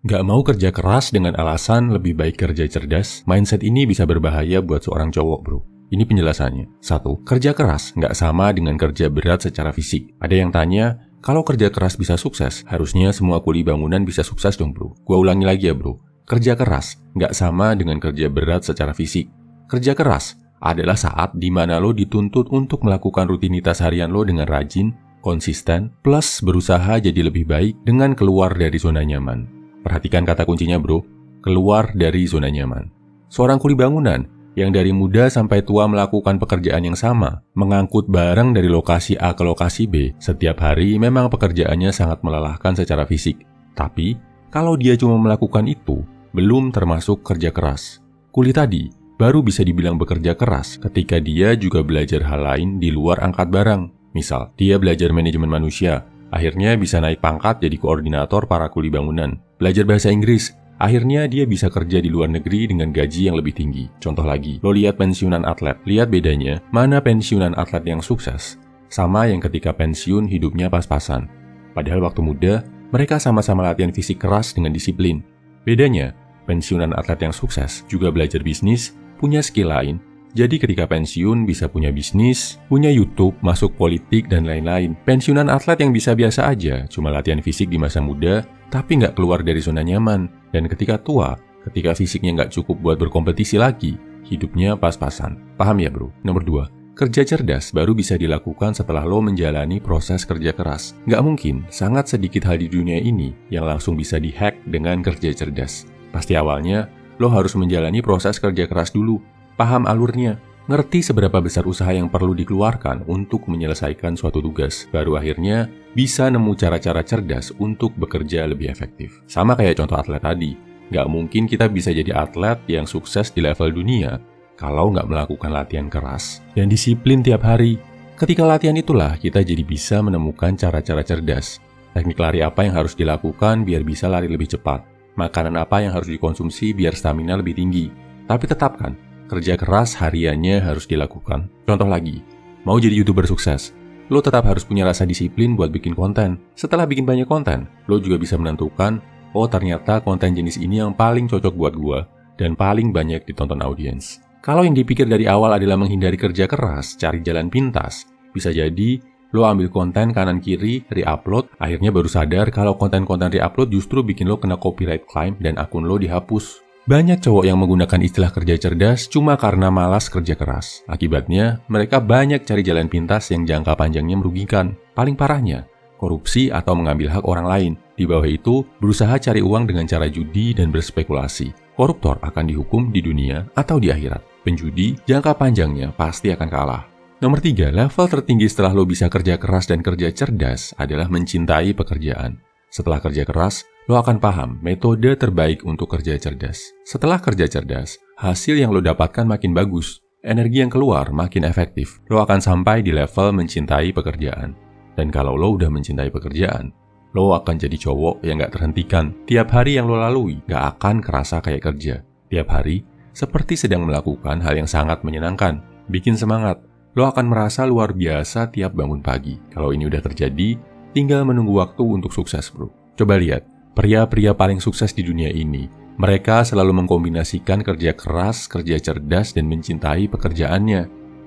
Nggak mau kerja keras dengan alasan lebih baik kerja cerdas, mindset ini bisa berbahaya buat seorang cowok, bro. Ini penjelasannya. 1. Kerja keras nggak sama dengan kerja berat secara fisik. Ada yang tanya, kalau kerja keras bisa sukses, harusnya semua kuli bangunan bisa sukses dong, bro. Gua ulangi lagi ya, bro. Kerja keras nggak sama dengan kerja berat secara fisik. Kerja keras adalah saat di mana lo dituntut untuk melakukan rutinitas harian lo dengan rajin, konsisten, plus berusaha jadi lebih baik dengan keluar dari zona nyaman. Perhatikan kata kuncinya, bro. Keluar dari zona nyaman. Seorang kuli bangunan yang dari muda sampai tua melakukan pekerjaan yang sama, mengangkut barang dari lokasi A ke lokasi B setiap hari, memang pekerjaannya sangat melelahkan secara fisik. Tapi, kalau dia cuma melakukan itu, belum termasuk kerja keras. Kuli tadi baru bisa dibilang bekerja keras ketika dia juga belajar hal lain di luar angkat barang. Misal, dia belajar manajemen manusia, akhirnya bisa naik pangkat jadi koordinator para kuli bangunan. Belajar bahasa Inggris, akhirnya dia bisa kerja di luar negeri dengan gaji yang lebih tinggi. Contoh lagi, lo lihat pensiunan atlet. Lihat bedanya, mana pensiunan atlet yang sukses, sama yang ketika pensiun hidupnya pas-pasan. Padahal waktu muda, mereka sama-sama latihan fisik keras dengan disiplin. Bedanya, pensiunan atlet yang sukses juga belajar bisnis, punya skill lain. Jadi ketika pensiun bisa punya bisnis, punya YouTube, masuk politik, dan lain-lain. Pensiunan atlet yang bisa biasa aja, cuma latihan fisik di masa muda, tapi nggak keluar dari zona nyaman. Dan ketika tua, ketika fisiknya nggak cukup buat berkompetisi lagi, hidupnya pas-pasan. Paham ya, bro? Nomor 2, kerja cerdas baru bisa dilakukan setelah lo menjalani proses kerja keras. Nggak mungkin, sangat sedikit hal di dunia ini yang langsung bisa dihack dengan kerja cerdas. Pasti awalnya, lo harus menjalani proses kerja keras dulu. Paham alurnya, ngerti seberapa besar usaha yang perlu dikeluarkan untuk menyelesaikan suatu tugas, baru akhirnya bisa nemu cara-cara cerdas untuk bekerja lebih efektif. Sama kayak contoh atlet tadi, nggak mungkin kita bisa jadi atlet yang sukses di level dunia kalau nggak melakukan latihan keras dan disiplin tiap hari. Ketika latihan itulah kita jadi bisa menemukan cara-cara cerdas. Teknik lari apa yang harus dilakukan biar bisa lari lebih cepat, makanan apa yang harus dikonsumsi biar stamina lebih tinggi. Tapi tetapkan, kerja keras hariannya harus dilakukan. Contoh lagi, mau jadi YouTuber sukses, lo tetap harus punya rasa disiplin buat bikin konten. Setelah bikin banyak konten, lo juga bisa menentukan, oh ternyata konten jenis ini yang paling cocok buat gua dan paling banyak ditonton audiens. Kalau yang dipikir dari awal adalah menghindari kerja keras, cari jalan pintas, bisa jadi lo ambil konten kanan-kiri, re-upload, akhirnya baru sadar kalau konten-konten re-upload justru bikin lo kena copyright claim dan akun lo dihapus. Banyak cowok yang menggunakan istilah kerja cerdas cuma karena malas kerja keras. Akibatnya, mereka banyak cari jalan pintas yang jangka panjangnya merugikan. Paling parahnya, korupsi atau mengambil hak orang lain. Di bawah itu, berusaha cari uang dengan cara judi dan berspekulasi. Koruptor akan dihukum di dunia atau di akhirat. Penjudi, jangka panjangnya pasti akan kalah. Nomor 3, level tertinggi setelah lo bisa kerja keras dan kerja cerdas adalah mencintai pekerjaan. Setelah kerja keras, lo akan paham metode terbaik untuk kerja cerdas. Setelah kerja cerdas, hasil yang lo dapatkan makin bagus. Energi yang keluar makin efektif. Lo akan sampai di level mencintai pekerjaan. Dan kalau lo udah mencintai pekerjaan, lo akan jadi cowok yang gak terhentikan. Tiap hari yang lo lalui gak akan kerasa kayak kerja. Tiap hari, seperti sedang melakukan hal yang sangat menyenangkan. Bikin semangat. Lo akan merasa luar biasa tiap bangun pagi. Kalau ini udah terjadi, tinggal menunggu waktu untuk sukses, bro. Coba lihat, pria-pria paling sukses di dunia ini, mereka selalu mengkombinasikan kerja keras, kerja cerdas, dan mencintai pekerjaannya.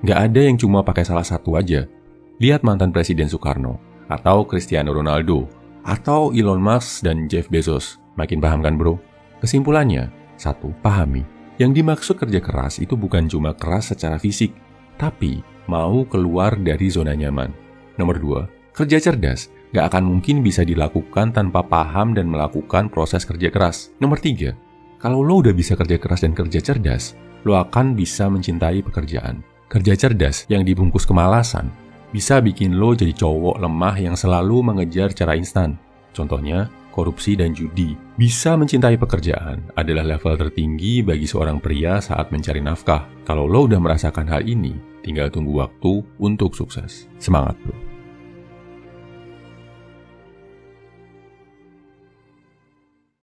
Nggak ada yang cuma pakai salah satu aja. Lihat mantan Presiden Soekarno, atau Cristiano Ronaldo, atau Elon Musk dan Jeff Bezos. Makin paham kan, bro? Kesimpulannya, 1. Pahami. Yang dimaksud kerja keras itu bukan cuma keras secara fisik, tapi mau keluar dari zona nyaman. Nomor 2, kerja cerdas gak akan mungkin bisa dilakukan tanpa paham dan melakukan proses kerja keras. Nomor 3, kalau lo udah bisa kerja keras dan kerja cerdas, lo akan bisa mencintai pekerjaan. Kerja cerdas yang dibungkus kemalasan bisa bikin lo jadi cowok lemah yang selalu mengejar cara instan. Contohnya, korupsi dan judi. Bisa mencintai pekerjaan adalah level tertinggi bagi seorang pria saat mencari nafkah. Kalau lo udah merasakan hal ini, tinggal tunggu waktu untuk sukses. Semangat, bro!